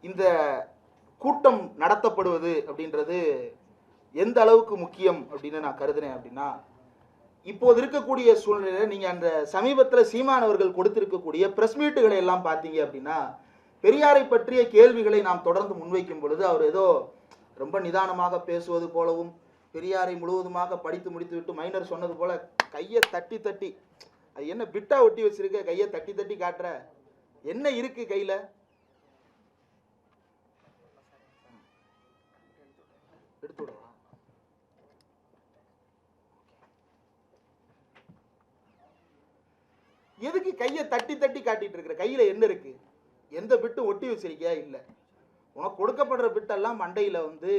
இந்த கூட்டம் நடத்தப்படுவது அப்படின்றது எந்த அளவுக்கு முக்கியம் அப்படின்னு நான் கருதுனேன் அப்படின்னா, இப்போது இருக்கக்கூடிய சூழ்நிலையில் நீங்கள் அந்த சமீபத்தில் சீமான் அவர்கள் கொடுத்திருக்கக்கூடிய பிரஸ் மீட்டுகளை எல்லாம் பார்த்தீங்க அப்படின்னா, பெரியாரை பற்றிய கேள்விகளை நாம் தொடர்ந்து முன்வைக்கும் பொழுது அவர் ஏதோ ரொம்ப நிதானமாக பேசுவது போலவும், பெரியாரை முழுவதுமாக படித்து முடித்து விட்டு மைனர் சொன்னது போல கையை தட்டி தட்டி, அது என்ன பிட்டா ஒட்டி வச்சிருக்க, கையை தட்டி தட்டி காட்டுற, என்ன இருக்கு கையில, எடுத்து விடுவா, எதுக்கு கையை தட்டி தட்டி காட்டிட்டு இருக்கிற, கையில என்ன இருக்கு, எந்த பிட்டும் ஒட்டி வச்சிருக்கியா, இல்லை உனக்கு கொடுக்கப்படுற பிட்டெல்லாம் மண்டையில் வந்து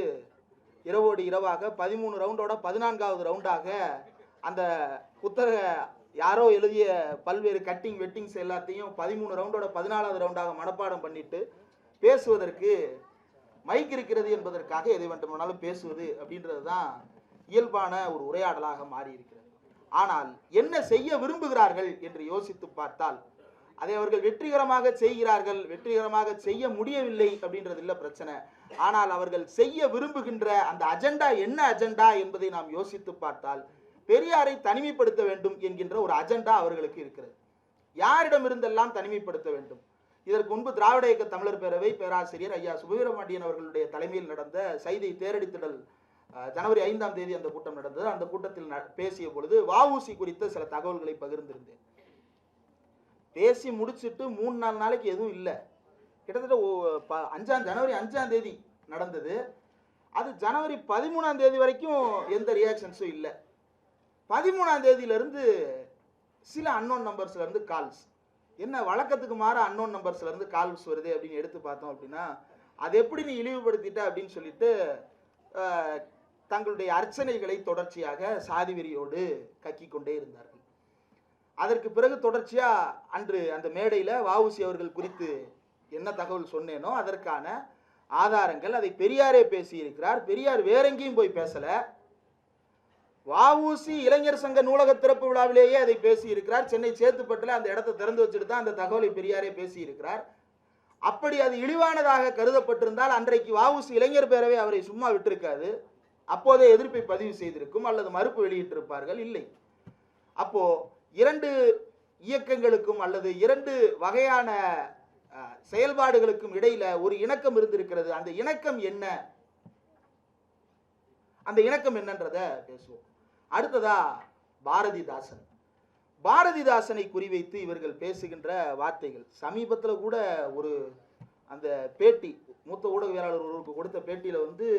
இரவோடு இரவாக 13 ரவுண்டோட 14வது ரவுண்டாக அந்த புத்தக யாரோ எழுதிய பல்வேறு கட்டிங் வெட்டிங்ஸ் எல்லாத்தையும் 13 ரவுண்டோட 14வது ரவுண்டாக மனப்பாடம் பண்ணிட்டு பேசுவதற்கு மைக் இருக்கிறது என்பதற்காக எதை வேண்டுமானாலும் பேசுவது அப்படின்றது தான் இயல்பான ஒரு உரையாடலாக மாறி இருக்கிறது. ஆனால் என்ன செய்ய விரும்புகிறார்கள் என்று யோசித்து பார்த்தால், அதை அவர்கள் வெற்றிகரமாக செய்கிறார்கள், வெற்றிகரமாக செய்ய முடியவில்லை அப்படின்றது இல்லை பிரச்சனை. ஆனால் அவர்கள் செய்ய விரும்புகின்ற அந்த அஜெண்டா என்ன அஜெண்டா என்பதை நாம் யோசித்து பார்த்தால், பெரியாரை தனிமைப்படுத்த வேண்டும் என்கின்ற ஒரு அஜெண்டா அவர்களுக்கு இருக்கிறது. யாரிடமிருந்தெல்லாம் தனிமைப்படுத்த வேண்டும்? இதற்கு முன்பு திராவிட இயக்க தமிழர் பேரவை பேராசிரியர் ஐயா சுபவீரபாண்டியன் அவர்களுடைய தலைமையில் நடந்த சைதை தேரடித்திடல் ஜனவரி 5ஆம் தேதி அந்த கூட்டம் நடந்தது. அந்த கூட்டத்தில் பேசிய பொழுது வஉசி குறித்த சில தகவல்களை பகிர்ந்திருந்தேன். பேசி முடிச்சுட்டு 3-4 நாளைக்கு எதுவும் இல்லை, கிட்டத்தட்ட ஜனவரி 5ஆம் தேதி நடந்தது. அது ஜனவரி 13ஆம் தேதி வரைக்கும் எந்த ரியாக்ஷன்ஸும் இல்லை. 13ஆம் தேதியிலிருந்து சில அன்னோன் நம்பர்ஸ்லேருந்து கால்ஸ், என்ன வழக்கத்துக்கு மாற அன்னோன் நம்பர்ஸ்லேருந்து கால்ஸ் வருது அப்படின்னு எடுத்து பார்த்தோம் அப்படின்னா, அது எப்படி நீ இழிவுபடுத்திட்ட அப்படின்னு சொல்லிட்டு தங்களுடைய அர்ச்சனைகளை தொடர்ச்சியாக சாதி வெறியோடு கக்கி கொண்டே இருந்தார்கள். அதற்கு பிறகு தொடர்ச்சியா அன்று அந்த மேடையில் வஉசி அவர்கள் குறித்து என்ன தகவல் சொன்னேனோ அதற்கான ஆதாரங்கள், அதை பெரியாரே பேசியிருக்கிறார். பெரியார் வேற எங்கேயும் போய் பேசல, வஉசி இளைஞர் சங்க நூலக திறப்பு விழாவிலேயே அதை பேசியிருக்கிறார். சென்னை சேத்துப்பட்டில் அந்த இடத்தை திறந்து வச்சுட்டு தான் அந்த தகவலை பெரியாரே பேசியிருக்கிறார். அப்படி அது இழிவானதாக கருதப்பட்டிருந்தால் அன்றைக்கு வஉசி இளைஞர் பேரவை அவரை சும்மா விட்டிருக்காது, அப்போதே எதிர்ப்பை பதிவு செய்திருக்கும் அல்லது மறுப்பு வெளியிட்டிருப்பார்கள். இல்லை, அப்போ 2 இயக்கங்களுக்கும் அல்லது 2 வகையான செயல்பாடுகளுக்கும் இடையில ஒரு இணக்கம் இருந்திருக்கிறது. அந்த இணக்கம் என்ன, அந்த இணக்கம் என்னன்றத பேசுவோம். அடுத்ததா பாரதிதாசன். பாரதிதாசனை குறிவைத்து இவர்கள் பேசுகின்ற வார்த்தைகள், சமீபத்தில் கூட ஒரு அந்த பேட்டி மூத்த ஊடகவியலாளர் ஒருவருக்கு கொடுத்த பேட்டியில வந்து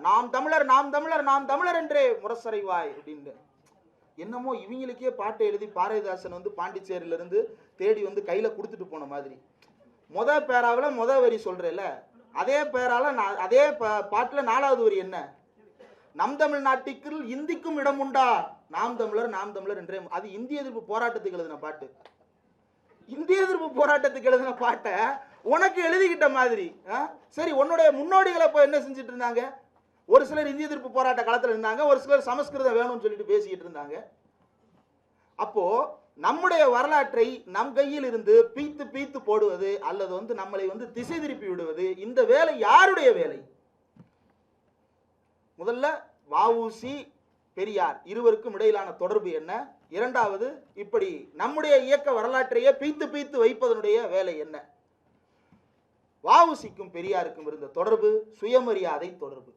நாம் தமிழர் நாம் தமிழர் நாம் தமிழர் என்றே முரசறைவாய் அப்படின்னு, என்னமோ இவங்களுக்கே பாட்டை எழுதி பாரதிதாசன் வந்து பாண்டிச்சேரியிலிருந்து தேடி வந்து கையில கொடுத்துட்டு போன மாதிரி. பேராவில் வரி சொல்றேல, அதே பேரால அதே பாட்டுல 4வது வரி என்ன, நம் தமிழ்நாட்டுக்குள் இந்திக்கும் இடம் உண்டா, நாம் தமிழர் என்றே. அது இந்திய எதிர்ப்பு போராட்டத்துக்கு எழுதின பாட்டு. இந்திய எதிர்ப்பு போராட்டத்துக்கு எழுதின பாட்டை உனக்கு எழுதிக்கிட்ட மாதிரி. சரி, உன்னுடைய முன்னோடிகளை இப்போ என்ன செஞ்சுட்டு இருந்தாங்க? ஒரு சிலர் இந்திய எதிர்ப்பு போராட்ட காலத்தில் இருந்தாங்க, ஒரு சிலர் சமஸ்கிருதம் வேணும்னு சொல்லிட்டு பேசிக்கிட்டு இருந்தாங்க. அப்போ நம்முடைய வரலாற்றை நம் கையில் இருந்து பீத்து பீத்து போடுவது அல்லது வந்து நம்மளை வந்து திசை திருப்பி விடுவது, இந்த வேலை யாருடைய வேலை? முதல்ல வஉசி பெரியார் இருவருக்கும் இடையிலான தொடர்பு என்ன? இரண்டாவது, இப்படி நம்முடைய இயக்க வரலாற்றையே பீத்து பீத்து வைப்பதனுடைய வேலை என்ன? வஉசிக்கும் பெரியாருக்கும் இருந்த தொடர்பு சுயமரியாதை தொடர்பு.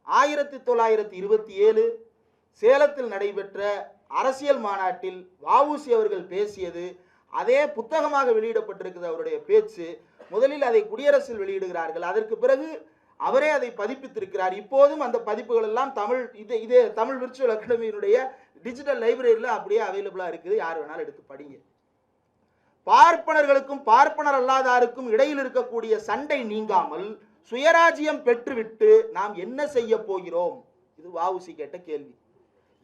1927 சேலத்தில் நடைபெற்ற அரசியல் மாநாட்டில் வஉசி அவர்கள் பேசியது அதே புத்தகமாக வெளியிடப்பட்டிருக்கிறது. அவருடைய பேச்சு முதலில் அதை குடியரசில் வெளியிடுகிறார்கள், அதற்கு பிறகு அவரே அதை பதிப்பித்திருக்கிறார். இப்போதும் அந்த பதிப்புகள் எல்லாம் இதே தமிழ் விர்ச்சுவல் அகாடமியினுடைய டிஜிட்டல் லைப்ரரியில் அப்படியே அவைலபிளாக இருக்குது, யார் வேணாலும் எடுத்து படிங்க. பார்ப்பனர்களுக்கும் பார்ப்பனர் அல்லாதாருக்கும் இடையில் இருக்கக்கூடிய சண்டை நீங்காமல் சுயராஜ்யம் பெற்றுவிட்டு நாம் என்ன செய்ய போகிறோம்? இது வஉசி கேட்ட கேள்வி.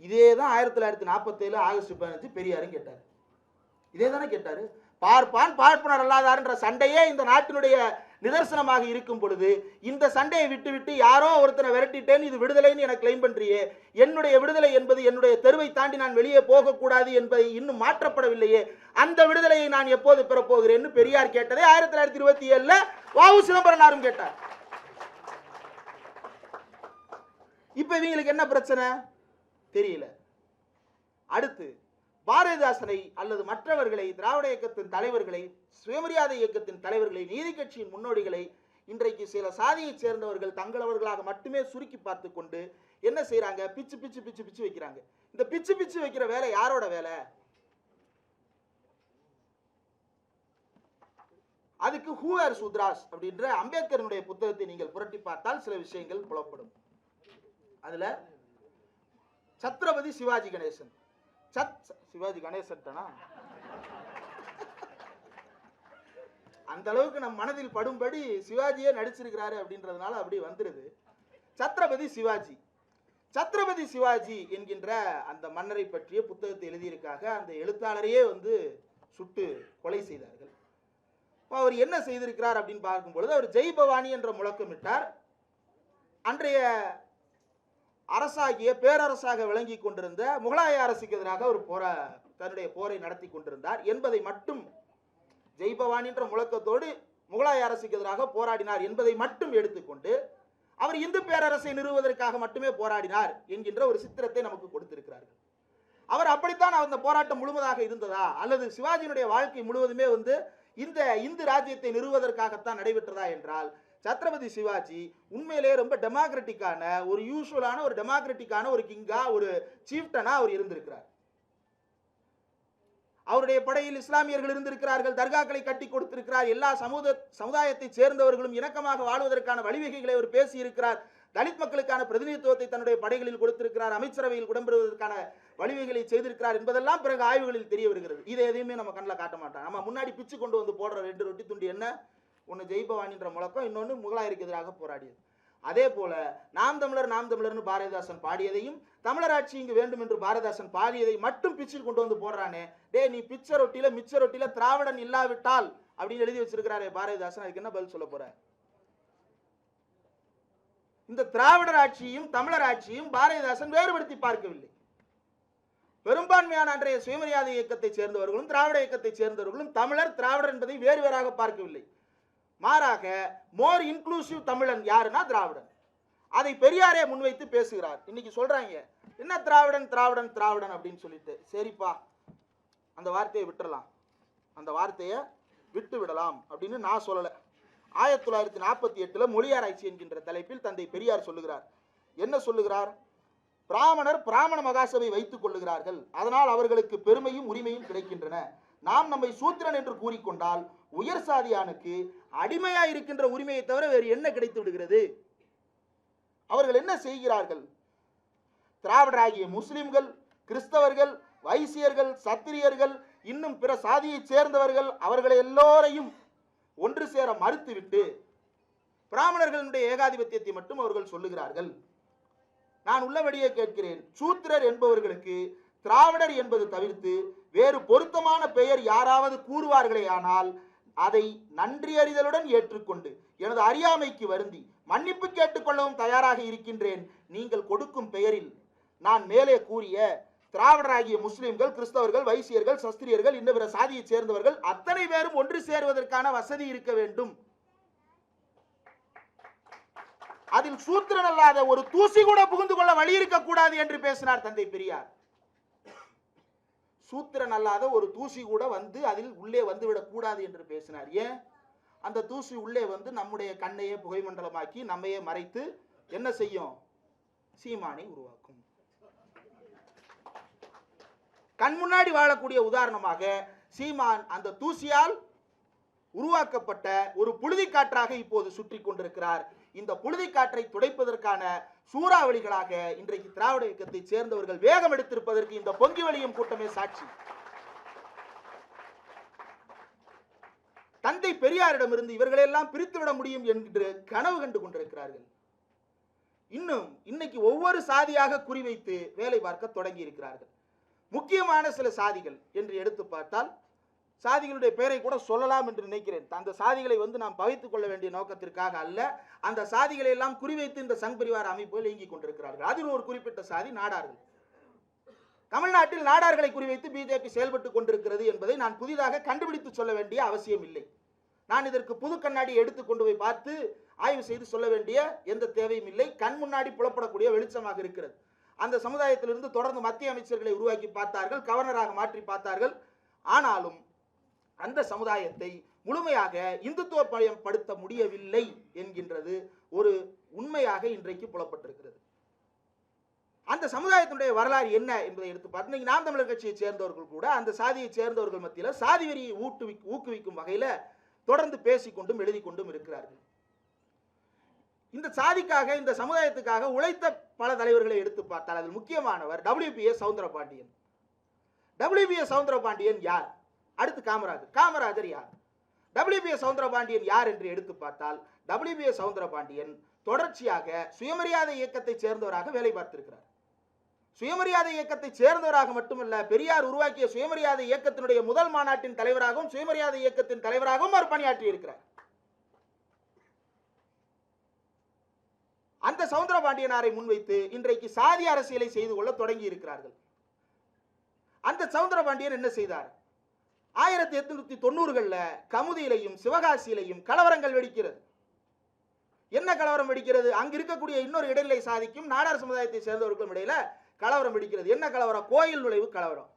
இதே தான் 1947 ஆகஸ்ட் 15 பெரியாரும் கேட்டார். இதே தானே கேட்டாரு. பார்ப்பான் பார்ப்பனர் அல்லாதார்ன்ற சண்டையே இந்த நாட்டினுடைய நிதர்சனமாக இருக்கும் பொழுது இந்த சண்டையை விட்டுவிட்டு யாரோ ஒருத்தனை விரட்டிட்டேன் இது விடுதலைன்னு எனக்கு கிளைம் பண்றியே, என்னுடைய விடுதலை என்பது என்னுடைய தெருவை தாண்டி நான் வெளியே போகக்கூடாது என்பதை இன்னும் மாற்றப்படவில்லையே, அந்த விடுதலையை நான் எப்போது பெறப்போகிறேன்னு பெரியார் கேட்டதை 1927 வ.உ. சிதம்பரனாரும் கேட்டார். இப்ப இவங்களுக்கு என்ன பிரச்சனை தெரியல. அடுத்து பாரதிதாசனை அல்லது மற்றவர்களை, திராவிட இயக்கத்தின் தலைவர்களை, சுயமரியாதை இயக்கத்தின் தலைவர்களை, நீதி கட்சியின் முன்னோடிகளை இன்றைக்கு சில சாதியை சேர்ந்தவர்கள் தங்களவர்களாக மட்டுமே சுருக்கி பார்த்து கொண்டு என்ன செய்யறாங்க, பிச்சு பிச்சு பிச்சு பிச்சு வைக்கிறாங்க. இந்த பிச்சு பிச்சு வைக்கிற வேலை யாரோட வேலை? அதுக்கு ஹூ ஆர் சூத்ராஸ் அப்படின்ற அம்பேத்கருடைய புத்தகத்தை நீங்கள் புரட்டி பார்த்தால் சில விஷயங்கள் புலப்படும். அதுல சத்ரபதி சிவாஜி கணேசன், சிவாஜி கணேசன் அந்த அளவுக்கு நம் மனதில் படும்படி சிவாஜியே நடிச்சிருக்கிறாரு அப்படின்றதுனால அப்படி வந்துருது. சத்ரபதி சிவாஜி, சத்ரபதி சிவாஜி என்கின்ற அந்த மன்னரை பற்றிய புத்தகத்தை எழுதியிருக்காக அந்த எழுத்தாளரையே சுட்டு கொலை செய்தார்கள். அவர் என்ன செய்திருக்கிறார் அப்படின்னு பார்க்கும் பொழுது அவர் ஜெய் பவானி என்ற முழக்கமிட்டார். அன்றைய அரசாகிய பேரரசாக விளங்கி கொண்டிருந்த முகலாய அரசுக்கு எதிராக ஒரு தன்னுடைய போரை நடத்தி கொண்டிருந்தார் என்பதை மட்டும், ஜெய் பவானி என்ற முழக்கத்தோடு முகலாய அரசுக்கு எதிராக போராடினார் என்பதை மட்டும் எடுத்துக்கொண்டு அவர் இந்து பேரரசை நிறுவுவதற்காக மட்டுமே போராடினார் என்கின்ற ஒரு சித்திரத்தை நமக்கு கொடுத்திருக்கிறார்கள். அவர் அப்படித்தான் அந்த போராட்டம் முழுவதாக இருந்ததா, அல்லது சிவாஜியினுடைய வாழ்க்கை முழுவதுமே இந்த இந்து ராஜ்யத்தை நிறுவுவதற்காகத்தான் நடைபெற்றதா என்றால், சத்ரபதி சிவாஜி உண்மையிலே ரொம்ப டெமோக்ராட்டிக்கான ஒரு யூசுவலான ஒரு டெமோக்ராட்டிக்கான ஒரு கிங்கா, ஒரு சீஃப்டனா அவர் இருந்திருக்கிறார். அவருடைய படையில் இஸ்லாமியர்கள் இருந்திருக்கிறார்கள், தர்காக்களை கட்டி கொடுத்திருக்கிறார், எல்லா சமுதாயத்தை சேர்ந்தவர்களும் இணக்கமாக வாழ்வதற்கான வழிவகைகளை அவர் பேசி இருக்கிறார், தலித் மக்களுக்கான பிரதிநிதித்துவத்தை தன்னுடைய படைகளில் கொடுத்திருக்கிறார், அமைச்சரவையில் உடம்பெறுவதற்கான வழிவகைகளை செய்திருக்கிறார் என்பதெல்லாம் பிறகு ஆய்வுகளில் தெரிய வருகிறது. இதை எதையுமே நம்ம கண்ணில் காட்ட மாட்டோம். நம்ம முன்னாடி பிச்சு கொண்டு போடுற 2 ரொட்டி துண்டு என்ன, ஒன்று ஜெய் பவானின்ற முழக்கம், இன்னொன்று முகலாயருக்கு எதிராக போராடியது. அதே போல நாம் தமிழர்னு பாரதிதாசன் பாடியதையும், தமிழராட்சி இங்கு வேண்டும் என்று பாரதிதாசன் பாடியதை மட்டும் பிச்சில் கொண்டு போடுறானே, டே நீ பிச்ச ரொட்டியில திராவிடன் இல்லாவிட்டால் அப்படின்னு எழுதி வச்சிருக்கிறாரே பாரதிதாசன், அதுக்கு என்ன பதில் சொல்ல போற? இந்த திராவிடர் ஆட்சியும் தமிழர் ஆட்சியும் பாரதிதாசன் வேறுபடுத்தி பார்க்கவில்லை. பெரும்பான்மையான அன்றைய சுயமரியாதை இயக்கத்தை சேர்ந்தவர்களும் திராவிட இயக்கத்தை சேர்ந்தவர்களும் தமிழர் திராவிடர் என்பதை வேறு வேறாக பார்க்கவில்லை. மாறாக மோர் இன்க்ளூசிவ் தமிழன் யாருன்னா திராவிடன். அதை பெரியாரே முன்வைத்து பேசுகிறார். இன்னைக்கு சொல்றாங்க என்ன திராவிடன் திராவிடன் திராவிடன் அப்படின்னு சொல்லிட்டு, சரிப்பா அந்த வார்த்தையை விட்டுறலாம், அந்த வார்த்தையை விட்டு விடலாம் அப்படின்னு நான் சொல்லலை. 1948 மொழியாராய்ச்சி என்கின்ற தலைப்பில் தந்தை பெரியார் சொல்லுகிறார். என்ன சொல்லுகிறார்? பிராமணர் பிராமண மகாசபை வைத்துக் கொள்ளுகிறார்கள், அதனால் அவர்களுக்கு பெருமையும் உரிமையும் கிடைக்கின்றன. நாம் நம்மை சூத்திரன் என்று கூறிக்கொண்டால் உயர் சாதியானுக்கு அடிமையா இருக்கின்ற உரிமையை தவிர வேறு என்ன கிடைத்து விடுகிறது? அவர்கள் என்ன செய்கிறார்கள்? திராவிடராகிய முஸ்லிம்கள், கிறிஸ்தவர்கள், வைசியர்கள், சத்திரியர்கள், இன்னும் பிற சாதியை சேர்ந்தவர்கள் அவர்களை எல்லோரையும் ஒன்று சேர மறுத்துவிட்டு பிராமணர்களுடைய ஏகாதிபத்தியத்தை மட்டும் அவர்கள் சொல்லுகிறார்கள். நான் உள்ளபடியே கேட்கிறேன், சூத்திரர் என்பவர்களுக்கு திராவிடர் என்பது தவிர்த்து வேறு பொருத்தமான பெயர் யாராவது கூறுவார்களே ஆனால் அதை நன்றி அறிதலுடன் ஏற்றுக்கொண்டு எனது அறியாமைக்கு வருந்தி மன்னிப்பு கேட்டுக்கொள்ளவும் தயாராக இருக்கின்றேன். நீங்கள் கொடுக்கும் பெயரில் நான் மேலே கூறிய திராவிடராகிய முஸ்லிம்கள், கிறிஸ்தவர்கள், வைசியர்கள், சஸ்திரியர்கள், இன்ன பிற சாதியை சேர்ந்தவர்கள் அத்தனை பேரும் ஒன்று சேருவதற்கான வசதி இருக்க வேண்டும். அதில் சூத்திரன் அல்லாத ஒரு தூசி கூட புகுந்து கொள்ள வழி இருக்கக்கூடாது என்று பேசினார் தந்தை பெரியார். சூத்திரன் அல்லாத ஒரு தூசி கூட அதில் உள்ளே வந்துவிடக் கூடாது என்று பேசினார். ஏன்? அந்த தூசி உள்ளே நம்முடைய கண்ணையே புகைமண்டலமாக்கி நம்மையே மறைத்து என்ன செய்யும்? சீமானை உருவாக்கும். கண் முன்னாடி வாழக்கூடிய உதாரணமாக சீமான் அந்த தூசியால் உருவாக்கப்பட்ட ஒரு புழுதி காற்றாக இப்போது சுற்றி கொண்டிருக்கிறார். இந்த புழுதி காற்றை துடைப்பதற்கான சூறாவளிகளாக இன்றைக்கு திராவிட இயக்கத்தை சேர்ந்தவர்கள் வேகம் எடுத்திருப்பதற்கு இந்த பொங்கி வழியும் கூட்டமே சாட்சி. தந்தை பெரியாரிடமிருந்து இவர்களெல்லாம் பிரித்துவிட முடியும் என்று கனவு கண்டு கொண்டிருக்கிறார்கள். இன்னைக்கு ஒவ்வொரு சாதியாக குறிவைத்து வேலை பார்க்க தொடங்கி இருக்கிறார்கள். முக்கியமான சில சாதிகள் என்று எடுத்து பார்த்தால் சாதிகளுடைய பெயரை கூட சொல்லலாம் என்று நினைக்கிறேன். அந்த சாதிகளை நாம் பகைத்துக் கொள்ள வேண்டிய நோக்கத்திற்காக அல்ல, அந்த சாதிகளை எல்லாம் குறிவைத்து இந்த சங் பரிவார அமைப்புகள் இயங்கிக் கொண்டிருக்கிறார்கள். அதில் ஒரு குறிப்பிட்ட சாதி நாடார்கள். தமிழ்நாட்டில் நாடார்களை குறிவைத்து பிஜேபி செயல்பட்டுக் கொண்டிருக்கிறது என்பதை நான் புதிதாக கண்டுபிடித்து சொல்ல வேண்டிய அவசியம் இல்லை. நான் இதற்கு புது கண்ணாடி எடுத்து கொண்டு போய் பார்த்து ஆய்வு செய்து சொல்ல வேண்டிய எந்த தேவையும் இல்லை. கண் முன்னாடி புலப்படக்கூடிய வெளிச்சமாக இருக்கிறது. அந்த சமுதாயத்திலிருந்து தொடர்ந்து மத்திய அமைச்சர்களை உருவாக்கி பார்த்தார்கள், கவர்னராக மாற்றி பார்த்தார்கள். ஆனாலும் அந்த சமுதாயத்தை முழுமையாக இந்துத்துவமயப்படுத்த முடியவில்லை என்கின்றது ஒரு உண்மையாக இன்றைக்கு புலப்பட்டிருக்கிறது. அந்த சமுதாயத்தினுடைய வரலாறு என்ன என்பதை எடுத்து பார்த்து நாம் தமிழர் கட்சியை சேர்ந்தவர்கள் கூட அந்த சாதியை சேர்ந்தவர்கள் மத்தியில் சாதி வெறியை ஊக்குவிக்கும் வகையில் தொடர்ந்து பேசிக்கொண்டும் எழுதி கொண்டும் இருக்கிறார்கள். இந்த சாதிக்காக, இந்த சமுதாயத்துக்காக உழைத்த பல தலைவர்களை எடுத்து பார்த்தால் அதில் முக்கியமானவர் WPS சவுந்தரபாண்டியன். WPS சவுந்தரபாண்டியன் யார்? அடுத்து காமராஜர் யார்? WPS சவுந்தரபாண்டியன் யார் என்று எடுத்து பார்த்தால் WPS சவுந்தரபாண்டியன் தொடர்ச்சியாக சுயமரியாதை இயக்கத்தை சேர்ந்தவராக வேலை பார்த்திருக்கிறார். சுயமரியாதை இயக்கத்தை சேர்ந்தவராக மட்டுமல்ல, பெரியார் உருவாக்கிய சுயமரியாதை இயக்கத்தினுடைய முதல் மாநாட்டின் தலைவராகவும் சுயமரியாதை இயக்கத்தின் தலைவராகவும் அவர் பணியாற்றி இருக்கிறார். அந்த சவுந்தரபாண்டியனாரை முன்வைத்து இன்றைக்கு சாதி அரசியலை செய்து கொள்ள தொடங்கி இருக்கிறார்கள். அந்த சவுந்தரபாண்டியன் என்ன செய்தார்? 1890களில் கமுதியிலையும் சிவகாசியிலையும் கலவரங்கள் வெடிக்கிறது. என்ன கலவரம் வெடிக்கிறது? அங்கு இருக்கக்கூடிய இன்னொரு இடைநிலை சாதிக்கும் நாடார் சமுதாயத்தை சேர்ந்தவர்களுக்கும் இடையில கலவரம் வெடிக்கிறது. என்ன கலவரம்? கோயில் நுழைவு கலவரம்.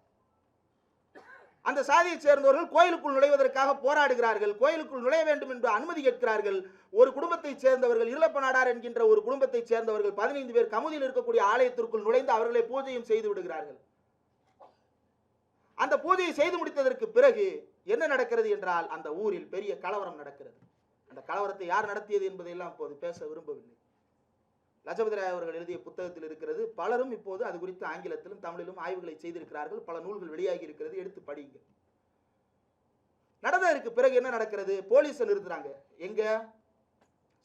அந்த சாதியை சேர்ந்தவர்கள் கோயிலுக்குள் நுழைவதற்காக போராடுகிறார்கள். கோயிலுக்குள் நுழைய வேண்டும் என்று அனுமதி கேட்கிறார்கள். ஒரு குடும்பத்தை சேர்ந்தவர்கள், இருளப்ப நாடார் என்கின்ற ஒரு குடும்பத்தை சேர்ந்தவர்கள் 15 பேர் கமுதியில் இருக்கக்கூடிய ஆலயத்திற்குள் நுழைந்து அவர்களை பூஜையும் செய்து விடுகிறார்கள். அந்த பூஜையை செய்து முடித்ததற்கு பிறகு என்ன நடக்கிறது என்றால் அந்த ஊரில் பெரிய கலவரம் நடக்கிறது. அந்த கலவரத்தை யார் நடத்தியது என்பதையெல்லாம் இப்போது பேச விரும்பவில்லை. லஜபதி ராய் அவர்கள் எழுதிய புத்தகத்தில் இருக்கிறது. பலரும் இப்போது அது குறித்து ஆங்கிலத்திலும் தமிழிலும் ஆய்வுகளை செய்திருக்கிறார்கள். பல நூல்கள் வெளியாகி இருக்கிறது, எடுத்து படியுங்க. நடந்ததற்கு பிறகு என்ன நடக்கிறது? போலீஸை நிறுத்துறாங்க. எங்க?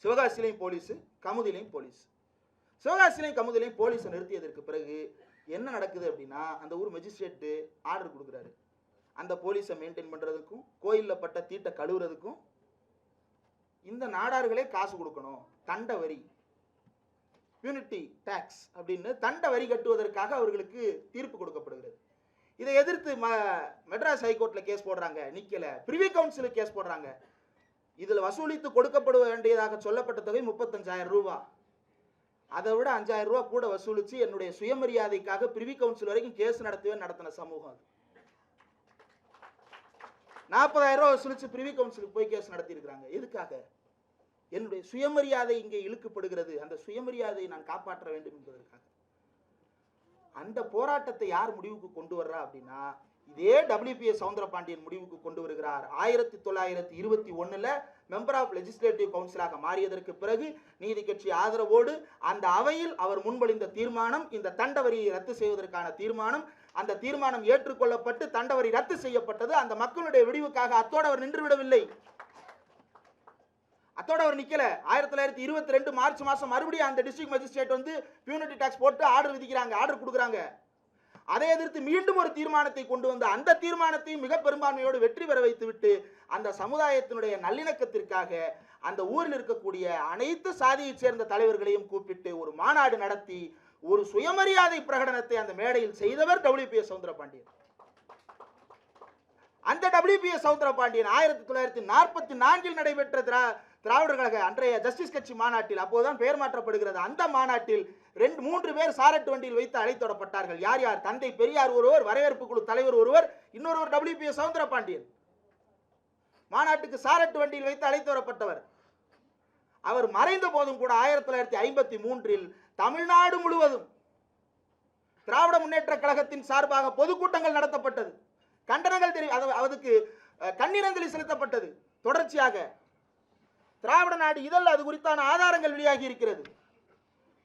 சிவகாசிலையும் போலீஸ், கமுதிலையும் போலீஸ். சிவகாசிலையும் கமுதிலையும் போலீஸை நிறுத்தியதற்கு பிறகு என்ன நடக்குது அப்படின்னா, அந்த ஊர் மெஜிஸ்ட்ரேட் ஆர்டர் கொடுக்குறாரு. அந்த போலீஸை மெயின்டைன் பண்றதுக்கும் கோயிலில் பட்ட தீட்டை கழுவுறதுக்கும் இந்த நாடார்களே காசு கொடுக்கணும். தண்ட வரி, யூனிட்டி டாக்ஸ் அப்படின்னு தண்ட வரி கட்டுவதற்காக அவர்களுக்கு தீர்ப்பு கொடுக்கப்படுகிறது. இதை எதிர்த்து மெட்ராஸ் ஹைகோர்ட்ல கேஸ் போடுறாங்க, நிக்கல. பிரிவி கவுன்சிலுக்கு கேஸ் போடுறாங்க. இதில் வசூலித்து கொடுக்கப்பட வேண்டியதாக சொல்லப்பட்ட தொகை 35,000 ரூபாய். அதை விட 5,000 ரூபாய் கூட வசூலிச்சு என்னுடைய சுயமரியாதைக்காக பிரிவி கவுன்சில் வரைக்கும் கேஸ் நடத்தின சமூகம் அது. 40,000 ரூபாய் வசூலிச்சு பிரிவி கவுன்சிலுக்கு போய் கேஸ் நடத்தி இருக்கிறாங்க. எதுக்காக? என்னுடைய சுயமரியாதை இங்கே இழுக்கப்படுகிறது, அந்த சுயமரியாதையை நான் காப்பாற்ற வேண்டும் என்பதற்காக. அந்த போராட்டத்தை யார் முடிவுக்கு கொண்டு வர்றா அப்படின்னா, இதே WPS சவுந்தரபாண்டியன் முடிவுக்கு கொண்டு வருகிறார். 1921 மெம்பர் ஆஃப் லெஜிஸ்லேட்டிவ் கவுன்சிலாக மாறியதற்கு பிறகு நீதி கட்சி ஆதரவோடு அந்த அவையில் அவர் முன்மொழிந்த தீர்மானம், இந்த தண்டவரியை ரத்து செய்வதற்கான தீர்மானம், அந்த தீர்மானம் ஏற்றுக்கொள்ளப்பட்டு தண்டவரி ரத்து செய்யப்பட்டது. அந்த மக்களுடைய விடிவுக்காக அத்தோடு அவர் நின்று விடவில்லை. அத்தோடு அவர் நிக்கல. 1922 மார்ச் மாசம் மறுபடியும் அந்த டிஸ்ட்ரிக்ட் மேஜிஸ்ட்ரேட் வந்து பியூனிட்டி டாக்ஸ் போட்டு ஆர்டர் விதிக்கிறாங்க, ஆர்டர் கொடுக்குறாங்க. அதை எதிர்த்து மீண்டும் ஒரு தீர்மானத்தை கொண்டு வந்து அந்த தீர்மானத்தையும் மிக பெரும்பான்மையோடு வெற்றி பெற வைத்துவிட்டு அந்த சமுதாயத்தினுடைய நல்லிணக்கத்திற்காக அந்த ஊரில் இருக்கக்கூடிய அனைத்து சாதியை சேர்ந்த தலைவர்களையும் கூப்பிட்டு ஒரு மாநாடு நடத்தி ஒரு சுயமரியாதை பிரகடனத்தை அந்த மேடையில் செய்தவர் WPS சவுந்தரபாண்டியன். அந்த WPS சவுந்தரபாண்டியன் 1944 நடைபெற்ற திராவிடர் கழக அன்றைய ஜஸ்டிஸ் கட்சி மாநாட்டில், அப்போதுதான் பெயர் மாற்றப்படுகிறது, அந்த மாநாட்டில் 3 பேர் சாரட்டு வண்டியில் வைத்து அழைத்துவிடப்பட்டார்கள். யார் யார்? தந்தை பெரியார் ஒருவர், வரவேற்பு குழு தலைவர் ஒருவர், இன்னொருவர் WPS சவுந்தரபாண்டியன். மாநாட்டுக்கு சாரட்டு வண்டியில் வைத்து அழைத்து வரப்பட்டவர். அவர் மறைந்த போதும் கூட 1953 தமிழ்நாடு முழுவதும் திராவிட முன்னேற்ற கழகத்தின் சார்பாக பொதுக்கூட்டங்கள் நடத்தப்பட்டது. கண்டனங்கள் அதுக்கு கண்ணீரஞ்சலி செலுத்தப்பட்டது. தொடர்ச்சியாக திராவிட நாடு இதழ் அது குறித்தான ஆதாரங்கள் வெளியாகி இருக்கிறது.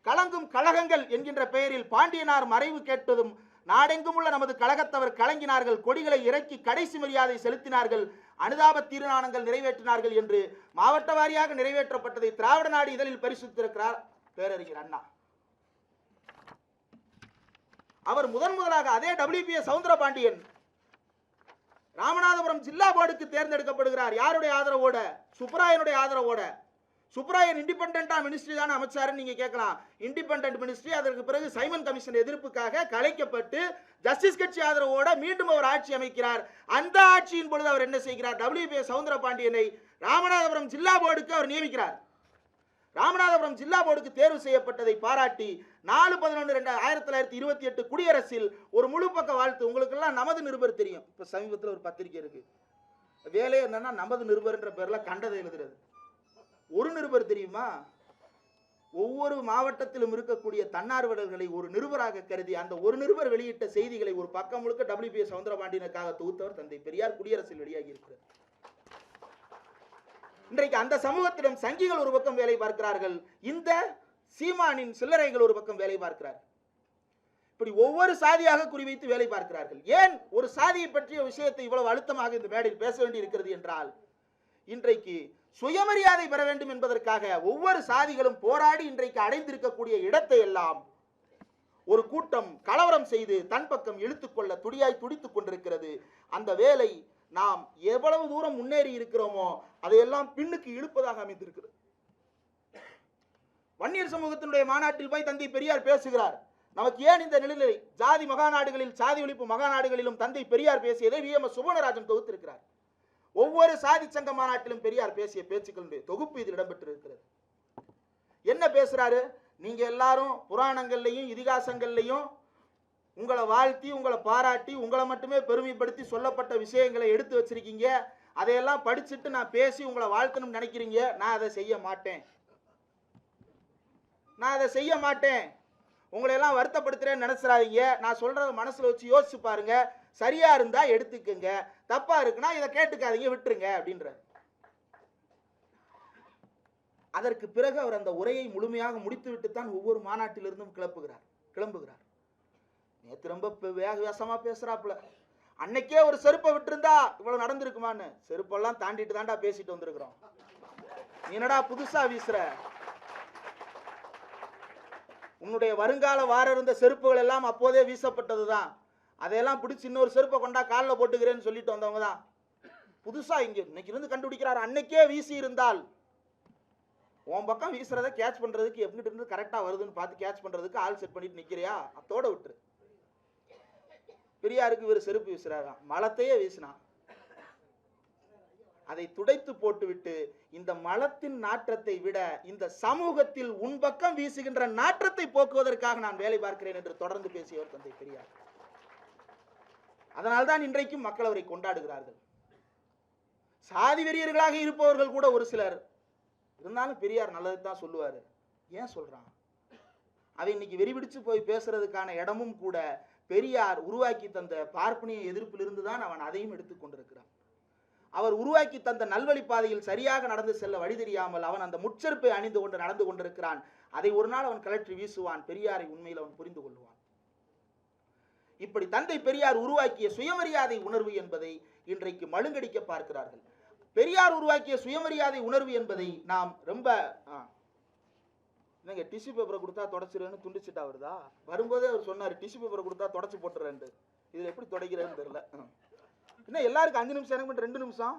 கலங்கும் கழகங்கள் என்கின்ற பெயரில் பாண்டியனார் மறைவு கேட்டதும் நாடெங்கும் உள்ள நமது கழகத்தவர் கலங்கினார்கள், கொடிகளை இறக்கி கடைசி மரியாதை செலுத்தினார்கள், அனுதாப தீர்மானங்கள் நிறைவேற்றினார்கள் என்று மாவட்ட வாரியாக நிறைவேற்றப்பட்டதை திராவிட நாடு இதழில் பரிசுத்திருக்கிறார் பேரறிஞர் அண்ணா. அவர் முதலாக அதே WPS சவுந்தரபாண்டியன் ராமநாதபுரம் ஜில்லா போர்டுக்கு தேர்ந்தெடுக்கப்படுகிறார். யாருடைய ஆதரவோட? சுப்ராயனுடைய ஆதரவோட. சுப்ராயன் இண்டிபெண்டா மினிஸ்ட்ரி தானே அமைச்சாருன்னு நீங்க கேட்கலாம். Independent ministry. அதற்கு பிறகு சைமன் கமிஷன் எதிர்ப்புக்காக கலைக்கப்பட்டு ஜஸ்டிஸ் கட்சி ஆதரவோட மீண்டும் அவர் ஆட்சி அமைக்கிறார். அந்த ஆட்சியின் பொழுது அவர் என்ன செய்கிறார்? WPA சவுந்தரபாண்டியனை ராமநாதபுரம் ஜில்லா போர்டுக்கு அவர் நியமிக்கிறார். ராமநாதபுரம் ஜில்லா போர்டுக்கு தேர்வு செய்யப்பட்டதை பாராட்டி 4/11/1928 குடியரசில் ஒரு முழு பக்க வாழ்த்து. உங்களுக்கெல்லாம் நமது நிருபர் தெரியும். இப்போ சமீபத்தில் ஒரு பத்திரிகை இருக்கு. வேலையே என்னன்னா நமது நிருபர்ன்ற பேர்ல கண்டதை எழுதுறது. ஒரு நிருபர் தெரியுமா? ஒவ்வொரு மாவட்டத்திலும் இருக்கக்கூடிய தன்னார்வலர்களை ஒரு நிருபராக கருதி அந்த ஒரு நிருபர் வெளியிட்ட செய்திகளை ஒரு பக்கம் முழுக்க WPA சவுந்தரபாண்டியனுக்காக தொகுத்தவர் தந்தை பெரியார். குடியரசில் வெளியாகி இருக்கிறார். இன்றைக்கு அந்த சமூகத்திடம் சங்கிகள் ஒரு பக்கம் வேலை பார்க்கிறார்கள், இந்த சீமானின் சில்லறைகள் ஒரு பக்கம் வேலை பார்க்கிறார். இப்படி ஒவ்வொரு சாதியாக குறிவைத்து வேலை பார்க்கிறார்கள். ஏன் ஒரு சாதியை பற்றிய விஷயத்தை இவ்வளவு அழுத்தமாக இந்த மேடையில் பேச வேண்டி இருக்கிறது என்றால், இன்றைக்கு சுயமரியாதை பெற வேண்டும் என்பதற்காக ஒவ்வொரு சாதிகளும் போராடி இன்றைக்கு அடைந்திருக்கக்கூடிய இடத்தை எல்லாம் ஒரு கூட்டம் கலவரம் செய்து தன் பக்கம் இழுத்துக்கொள்ள துடியாய் துடித்துக் கொண்டிருக்கிறது. அந்த வேலை நாம் எவ்வளவு தூரம் முன்னேறி இருக்கிறோமோ அதையெல்லாம் பின்னுக்கு இழுப்பதாக அமைந்திருக்கிறது. வன்னியர் சமூகத்தினுடைய மாநாட்டில் போய் தந்தை பெரியார் பேசுகிறார். நமக்கு ஏன் இந்த நிலைநிலை? ஜாதி மகாநாடுகளில், சாதி ஒழிப்பு மகாநாடுகளிலும் தந்தை பெரியார் பேசியதை VMS சுபவனராஜன் தொகுத்திருக்கிறார். ஒவ்வொரு சாதி சங்க மாநாட்டிலும் பெரியார் பேசிய பேச்சுக்களுடைய தொகுப்பு இதில் இடம்பெற்றிருக்கிறது. என்ன பேசுறாரு? நீங்க எல்லாரும் புராணங்கள்லையும் இதிகாசங்கள்லையும் உங்களை வாழ்த்தி, உங்களை பாராட்டி, உங்களை மட்டுமே பெருமைப்படுத்தி சொல்லப்பட்ட விஷயங்களை எடுத்து வச்சிருக்கீங்க. அதையெல்லாம் படிச்சுட்டு நான் பேசி உங்களை வாழ்த்தணும்னு நினைக்கிறீங்க. நான் அதை செய்ய மாட்டேன். உங்களை எல்லாம் வருத்தப்படுத்துறேன்னு நினைச்சிடாதீங்க. நான் சொல்றத மனசுல வச்சு யோசிச்சு பாருங்க. சரியா இருந்தா எடுத்துக்கங்க, தப்பா இருக்குன்னா இதை கேட்டுக்காதீங்க, விட்டுருங்க அப்படின்ற. அதற்கு பிறகு அவர் அந்த உரையை முழுமையாக முடித்துவிட்டு தான் ஒவ்வொரு மாநாட்டிலிருந்தும் கிளம்புகிறார். நேற்று ரொம்ப வேகமா பேசுறாப்புல. அன்னைக்கே ஒரு செருப்பை விட்டுருந்தா இவ்வளவு நடந்திருக்குமான்னு. செருப்பெல்லாம் தாண்டிட்டு தாண்டா பேசிட்டு வந்திருக்கிறோம். என்னடா புதுசா வீசுற? உன்னுடைய வருங்கால வார இருந்த செருப்புகள் எல்லாம் அப்போதே வீசப்பட்டதுதான். அதையெல்லாம் பிடிச்சி இன்னொரு செருப்பை கொண்டா காலில் போட்டுக்கிறேன்னு சொல்லிட்டு வந்தவங்க தான். புதுசா இங்க இன்னைக்கு இருந்து கண்டுபிடிக்கிறார். அன்னைக்கே வீசி இருந்தால் உன் பக்கம் வீசுறதை கேட்ச் பண்றதுக்கு எப்படி இருந்து கரெக்டா வருதுன்னு பார்த்து கேட்ச் பண்றதுக்கு ஆள் செட் பண்ணிட்டு நிக்கிறியா? அத்தோட விட்டுரு. பெரியாருக்கு இவர் செருப்பு வீசுறாராம். மலத்தையே வீசினான். அதை துடைத்து போட்டுவிட்டு இந்த மலத்தின் நாற்றத்தை விட இந்த சமூகத்தில் உன் பக்கம் வீசுகின்ற நாற்றத்தை போக்குவதற்காக நான் வேலை பார்க்கிறேன் என்று தொடர்ந்து பேசியவர் தந்தை பெரியார். அதனால்தான் இன்றைக்கும் மக்கள் அவரை கொண்டாடுகிறார்கள். சாதி வெறியர்களாக இருப்பவர்கள் கூட ஒரு சிலர் இருந்தாலும் பெரியார் நல்லது தான் சொல்லுவாரு. ஏன் சொல்றான்? அதை இன்னைக்கு வெறிபிடிச்சு போய் பேசுறதுக்கான இடமும் கூட பெரியார் உருவாக்கி தந்த பார்ப்பனிய எதிர்ப்பிலிருந்து தான் அவன் அதையும் எடுத்துக் கொண்டிருக்கிறான். அவர் உருவாக்கி தந்த நல்வழி பாதையில் சரியாக நடந்து செல்ல வழி தெரியாமல் அவன் அந்த முச்செருப்பை அணிந்து கொண்டு நடந்து கொண்டிருக்கிறான். அதை ஒரு நாள் அவன் கலற்றி வீசுவான். பெரியாரை உண்மையில் அவன் புரிந்து கொள்வான். இப்படி தந்தை பெரியார் உருவாக்கிய சுயமரியாதை உணர்வு என்பதை இன்றைக்கு மழுங்கடிக்க பார்க்கிறார்கள். பெரியார் உருவாக்கிய சுயமரியாதை உணர்வு என்பதை நாம் ரொம்ப டிஷ்யூ பேப்பரை கொடுத்தா தொடச்சிருன்னு துண்டிச்சுட்டா வருதா? வரும்போதே அவர் சொன்னார், டிஷ்யூ பேப்பரை கொடுத்தா தொடச்சு போட்டுறேன். இதுல எப்படி தொடக்கிறேன்னு தெரியல. என்ன எல்லாருக்கும் 5 நிமிஷம், எனக்கு 2 நிமிஷம்.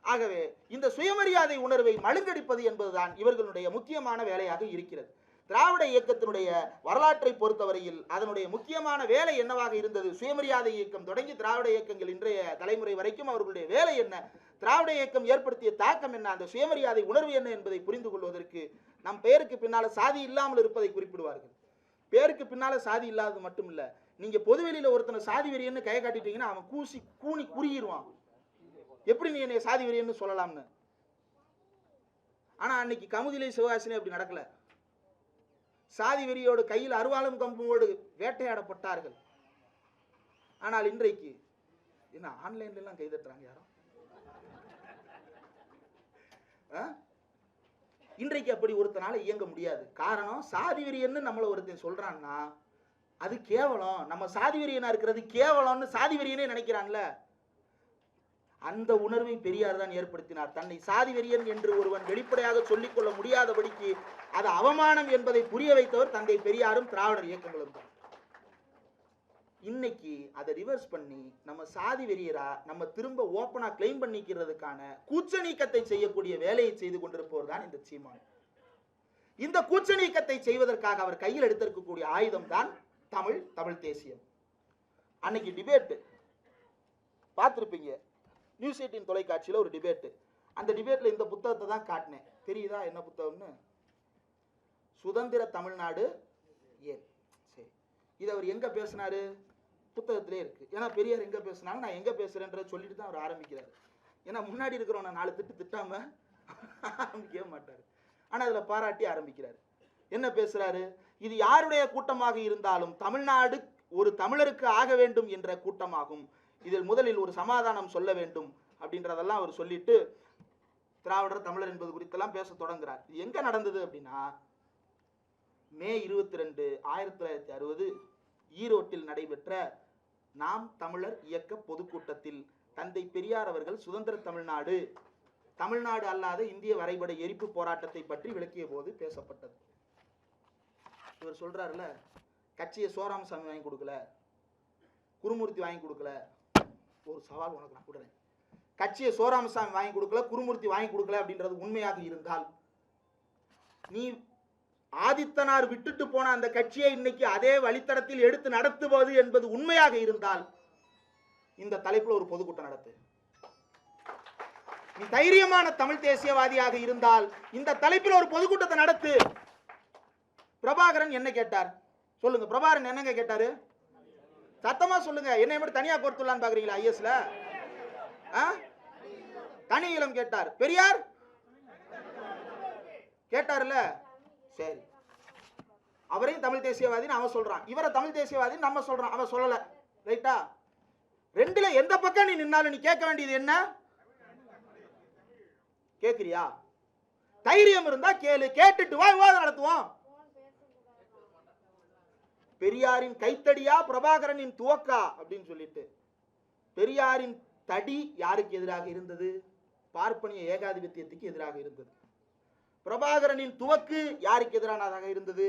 ஆகவே இந்த சுயமரியாதை உணர்வை மழுங்கடிப்பது என்பதுதான் இவர்களுடைய முக்கியமான வேலையாக இருக்கிறது. திராவிட இயக்கத்தினுடைய வரலாற்றை பொறுத்தவரையில் அதனுடைய முக்கியமான வேலை என்னவாக இருந்தது? சுயமரியாதை இயக்கம் தொடங்கி திராவிட இயக்கங்கள் இன்றைய தலைமுறை வரைக்கும் அவர்களுடைய வேலை என்ன? திராவிட இயக்கம் ஏற்படுத்திய தாக்கம் என்ன? அந்த சுயமரியாதை உணர்வு என்ன என்பதை புரிந்து கொள்வதற்கு நம் பெயருக்கு பின்னால சாதி இல்லாமல் இருப்பதை குறிப்பிடுவார்கள். பேருக்கு பின்னால சாதி இல்லாதது மட்டும் இல்ல, நீங்க பொதுவெளியில ஒருத்தனை சாதி வெறியன்னு கை காட்டிட்டீங்கன்னா அவன் கூனி குறுகிடுவான். எப்படி நீ என்னை சாதி வெறியன்னு சொல்லலாம்னு. ஆனா அன்னைக்கு கமுதிலை சிவகாசினி அப்படி நடக்கல. சாதி வெறியோடு கையில் அருவாளும் கம்புமோடு வேட்டையாடப்பட்டார்கள். ஆனால் இன்றைக்கு என்ன ஆன்லைன்ல எல்லாம் கைதட்டுறாங்க யாரும்? இன்றைக்கு அப்படி ஒருத்தனால இயங்க முடியாது. காரணம், சாதி வெறியன்னு நம்மள ஒருத்தன் சொல்றான்னா அது கேவலம். நம்ம சாதி வெறியனா இருக்கிறது கேவலம்னு சாதி வெறியனே நினைக்கிறான்ல. அந்த உணர்வை பெரியார் தான் ஏற்படுத்தினார். தன்னை சாதி வெறியன் என்று ஒருவன் வெளிப்படையாக சொல்லிக் கொள்ள முடியாதபடிக்கு அது அவமானம் என்பதை புரிய வைத்தவர் தந்தை பெரியாரும் திராவிடர் இயக்கங்களும் தான். இன்னைக்கு அதை ரிவர்ஸ் பண்ணி நம்ம சாதி வெறியரா நம்ம திரும்ப ஓப்பனா கிளைம் பண்ணிக்கிறதுக்கான கூச்ச நீக்கத்தை செய்யக்கூடிய வேலையை செய்து கொண்டிருப்பவர் தான் இந்த சீமான். இந்த கூச்ச நீக்கத்தை செய்வதற்காக அவர் கையில் எடுத்திருக்கக்கூடிய ஆயுதம் தான் தமிழ் தேசியம். அன்னைக்கு டிபேட் பார்த்துருப்பீங்க, நியூஸ் 18 தொலைக்காட்சியில் ஒரு டிபேட். அந்த டிபேட்ல இந்த புத்தகத்தை தான் காட்டினேன். தெரியுதா என்ன புத்தகம்னு? சுதந்திர தமிழ்நாடு ஏன். சரி, இதை அவர் எங்க பேசினாரு? புத்தகத்திலே இருக்கு. ஏன்னா பெரியார் எங்க பேசினாலும் நான் எங்க பேசுறேன்ற சொல்லிட்டு தான் அவர் ஆரம்பிக்கிறார். ஏன்னா முன்னாடி இருக்கிறவன 4 திட்டாம ஆரம்பிக்கவே மாட்டார். ஆனா அதுல பாராட்டி ஆரம்பிக்கிறார். என்ன பேசுறாரு? இது யாருடைய கூட்டமாக இருந்தாலும் தமிழ்நாடு ஒரு தமிழருக்கு ஆக வேண்டும் என்ற கூட்டமாகும். இதில் முதலில் ஒரு சமாதானம் சொல்ல வேண்டும் அப்படின்றதெல்லாம் அவர் சொல்லிட்டு திராவிடர் தமிழர் என்பது குறித்தெல்லாம் பேச தொடங்குறார். இது எங்க நடந்தது அப்படின்னா, மே 22, 1960 ஈரோட்டில் நடைபெற்ற நாம் தமிழர் இயக்க பொதுக்கூட்டத்தில் தந்தை பெரியார் அவர்கள் சுதந்திர தமிழ்நாடு அல்லாத இந்திய வரைபட எரிப்பு போராட்டத்தை பற்றி விளக்கிய போது பேசப்பட்டது. இவர் சொல்றாருல, கட்சியை சோராமசாமி வாங்கி கொடுக்கல, குருமூர்த்தி வாங்கி கொடுக்கல. ஒரு சவால் உனக்கு நான் கொடுறேன். கட்சியை சோராமசாமி வாங்கி கொடுக்கல, குருமூர்த்தி வாங்கி கொடுக்கல அப்படின்றது உண்மையாக இருந்தால், நீ ஆதித்தனார் விட்டுட்டு போன அந்த கட்சியை இன்னைக்கு அதே வழித்தடத்தில் எடுத்து நடத்துவது என்பது உண்மையாக இருந்தால், இந்த தலைப்புல ஒரு பொதுக்கூட்டம் நடத்து. நீ தைரியமான தமிழ் தேசியவாதியாக இருந்தால் இந்த தலைப்பில் ஒரு பொதுக்கூட்டத்தை நடத்து. பிரபாகரன் என்ன கேட்டார் சொல்லுங்க? பிரபாகரன் என்னங்க கேட்டாரு? சத்தமா சொல்லுங்க. என்னை மட்டும் தனியா கோர்த்துலான்னு பாக்குறீங்களா? ஐஎஸ்ல தனி இளம் கேட்டார். பெரியார் கேட்டார்ல, சரி, அவரையும் தமிழ் தேசியவாதின்னு அவன் சொல்றான், இவரை தமிழ் தேசியவாதின்னு நம்ம சொல்றான், அவன் சொல்லல. ரைட்டா? ரெண்டுல எந்த பக்கம் நீ நின்னாலும் நீ கேட்க வேண்டியது என்ன? கேக்குறியா? தைரியம் இருந்தா கேளு, கேட்டுட்டு வா, விவாதம் நடத்துவோம். பெரியாரின் கைத்தடியா பிரபாகரனின் துவக்கா அப்படின்னு சொல்லிட்டு, பெரியாரின் தடி யாருக்கு எதிராக இருந்தது? பார்ப்பனிய ஏகாதிபத்தியத்துக்கு எதிராக இருந்தது. பிரபாகரனின் துவக்கு யாருக்கு எதிரானதாக இருந்தது?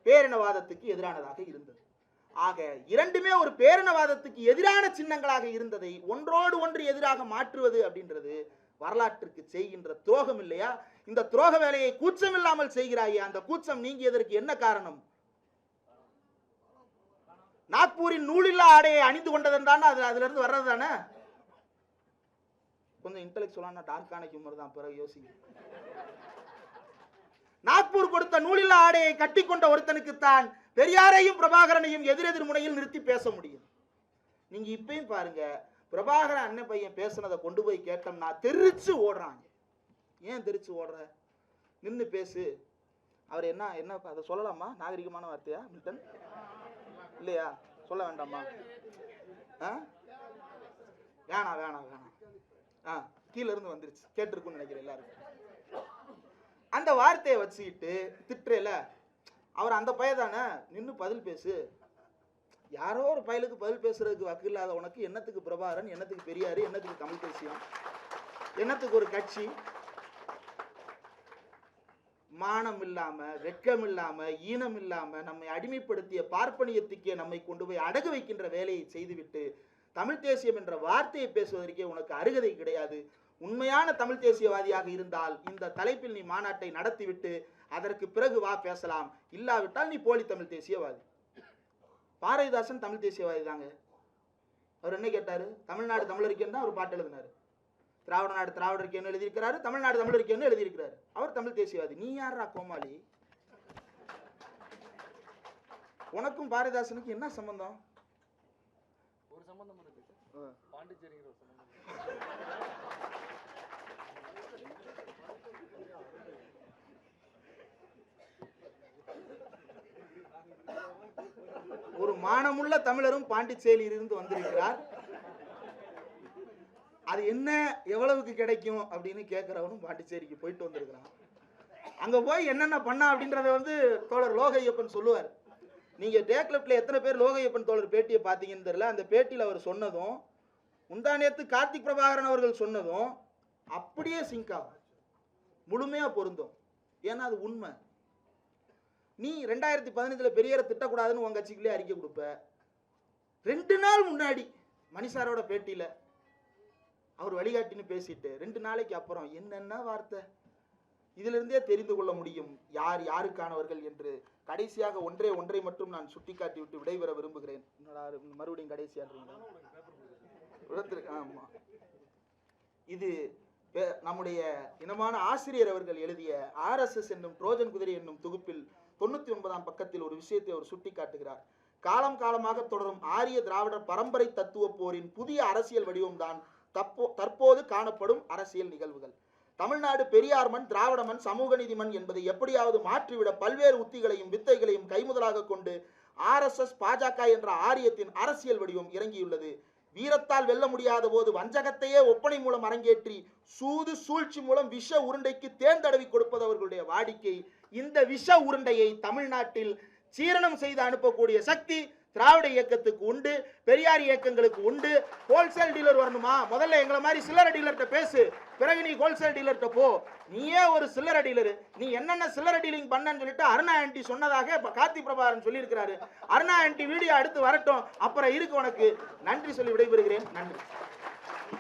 பேரினவாதத்துக்கு எதிரானதாக இருந்தது. ஆக இரண்டுமே ஒரு பேரினவாதத்துக்கு எதிரான சின்னங்களாக இருந்ததை ஒன்றோடு ஒன்று எதிராக மாற்றுவது அப்படின்றது வரலாற்றுக்கு செய்கின்ற துரோகம் இல்லையா? இந்த துரோக வேலையை கூச்சம் இல்லாமல் செய்கிறாயே, அந்த கூச்சம் நீங்கியதற்கு என்ன காரணம்? நாக்பூரின் நூலில்லா ஆடையை அணிந்து கொண்டதன் தான் அதுல இருந்து வர்றது தானே. கொஞ்சம் இன்டெலெக்சுவலான டார்க்கான ஹியூமர் தான். பிறகு யோசிங்க. நாக்பூர் கொடுத்த நூலில்லா ஆடையை கட்டி கொண்ட ஒருத்தனுக்குத்தான் பெரியாரையும் பிரபாகரனையும் எதிரெதிர் முனையில் நிறுத்தி பேச முடியும். நீங்க இப்பயும் பாருங்க, பிரபாகரன் அண்ணன் பையன் பேசுனதை கொண்டு போய் கேட்டோம்னா தெரிச்சு ஓடுறாங்க. ஏன் தெரிச்சு ஓடுற? நின்று பேசு. அவர் என்ன என்ன அதை சொல்லலாமா? நாகரிகமான வார்த்தையா மில்டன்? இல்லையா? சொல்ல வேண்டாமா? வேணாம் வேணாம் வேணாம். கீழே இருந்து வந்துருச்சு, கேட்டிருக்குன்னு நினைக்கிறேன் எல்லாரும். அந்த வார்த்தையை வச்சுக்கிட்டு திட்டுறேல, அவர் அந்த பைய தானே, நின்று பதில் பேசு. யாரோ ஒரு பயலுக்கு பதில் பேசுறதுக்கு வக்கு இல்லாத உனக்கு என்னத்துக்கு பிரபாகரன், என்னத்துக்கு பெரியாரு, என்னத்துக்கு தமிழ் தேசியம், என்னத்துக்கு ஒரு கட்சி? மானம் இல்லாம, வெட்கம் இல்லாம, ஈனம் இல்லாம நம்மை அடிமைப்படுத்திய பார்ப்பனியத்துக்கே நம்மை கொண்டு போய் அடகு வைக்கின்ற வேலையை செய்துவிட்டு தமிழ் தேசியம் என்ற வார்த்தையை பேசுவதற்கே உனக்கு அருகதை கிடையாது. உண்மையான தமிழ் தேசியவாதியாக இருந்தால் இந்த தலைப்பில் நீ மாநாட்டை நடத்திவிட்டு அதற்கு பிறகு வா பேசலாம். இல்லாவிட்டால் நீ போலி தமிழ் தேசியவாதி. பாரதிதாசன் தமிழ் தேசியவாதி தாங்க. அவர் என்ன கேட்டாரு? தமிழ்நாடு தமிழருக்கேன்னு தான் அவர் பாட்டு எழுதினாரு. திராவிட நாடு திராவிடருக்கேன்னு எழுதியிருக்கிறாரு, தமிழ்நாடு தமிழருக்கேன்னு எழுதியிருக்கிறாரு. அவர் தமிழ் தேசியவாதி. நீ யாரா கோமாளி? உனக்கும் பாரதிதாசனுக்கு என்ன சம்பந்தம்? ஒரு சம்பந்தம் இருக்கு. பாண்டிச்சேரிங்கிற ஒரு சம்பந்தம். ஒரு மானமுள்ள தமிழரும் பாண்டிச்சேரியில் இருந்து வந்திருக்கிறார். அது என்ன எவ்வளவுக்கு கிடைக்கும் அப்படின்னு கேட்கிறவனும் பாண்டிச்சேரிக்கு போயிட்டு வந்திருக்கிறான். அங்க போய் என்னென்ன பண்ணா அப்படின்றத தோழர் லோகையப்பன் சொல்லுவார். நீங்க டேக்லெப்ட்ல எத்தனை பேர் லோகையப்பன் தோழர் பேட்டியை பார்த்தீங்கன்னு தெரியல. அந்த பேட்டியில் அவர் சொன்னதும் முந்தானேத்து கார்த்திக் பிரபாகரன் அவர்கள் சொன்னதும் அப்படியே சிங்க் ஆகும், முழுமையா பொருந்தும். ஏன்னா அது உண்மை. நீ 2015 பெரியாரை திட்டக்கூடாதுன்னு உங்க கட்சிக்குள்ளே அறிக்கை கொடுப்ப, 2 நாள் முன்னாடி மணிசாரோட பேட்டியில அவர் வழிகாட்டின்னு பேசிட்டு 2 நாளைக்கு அப்புறம் என்னென்ன வார்த்தை, இதுல இருந்தே தெரிந்து கொள்ள முடியும் யார் யாருக்கானவர்கள் என்று. கடைசியாக ஒன்றை மட்டும் நான் சுட்டிக்காட்டி விட்டு விடைபெற விரும்புகிறேன். மறுபடியும் கடைசியாக ஆமா, இது நம்முடைய இனமான ஆசிரியர் அவர்கள் எழுதிய RSS என்னும் ட்ரோஜன் குதிரை என்னும் தொகுப்பில் 99ஆம் பக்கத்தில் ஒரு விஷயத்தை அவர் சுட்டி காட்டுகிறார். காலம் காலமாக தொடரும் ஆரிய திராவிடர் பரம்பரை தத்துவ போரின் புதிய அரசியல் வடிவம்தான் தற்போது காணப்படும் அரசியல் நிகழ்வுகள். தமிழ்நாடு பெரியார் மண், திராவிட மண், சமூக நீதி மண் என்பதை எப்படியாவது மாற்றிவிட பல்வேறு உத்திகளையும் வித்தைகளையும் கைமுதலாக கொண்டு RSS பாஜக என்ற ஆரியத்தின் அரசியல் வடிவம் இறங்கியுள்ளது. வீரத்தால் வெல்ல முடியாத போது வஞ்சகத்தையே ஒப்பனை மூலம் அரங்கேற்றி சூது சூழ்ச்சி மூலம் விஷ உருண்டைக்கு தேர்ந்தடவி கொடுப்பது அவர்களுடைய வாடிக்கை. இந்த விஷ உருண்டையை தமிழ்நாட்டில் சீரணம் செய்து அனுப்பக்கூடிய சக்தி திராவிட இயக்கத்துக்கு உண்டு, பெரியார் இயக்கங்களுக்கு உண்டு. ஹோல்சேல் டீலர் வரணுமா, முதல்ல எங்களை மாதிரி சில்லறை டீலர்கிட்ட பேசு, பிறகு நீ ஹோல்சேல் டீலர்கிட்ட போ. நீயே ஒரு சில்லறை டீலர், நீ என்னென்ன சில்லறை டீலிங் பண்ணன்னு சொல்லிட்டு அருணா ஆண்டி சொன்னதாக கார்த்தி பிரபாகரன் சொல்லியிருக்கிறாரு. அருணா ஆண்டி வீடியோ அடுத்து வரட்டும், அப்புறம் இருக்கு உனக்கு. நன்றி சொல்லி விடைபெறுகிறேன். நன்றி.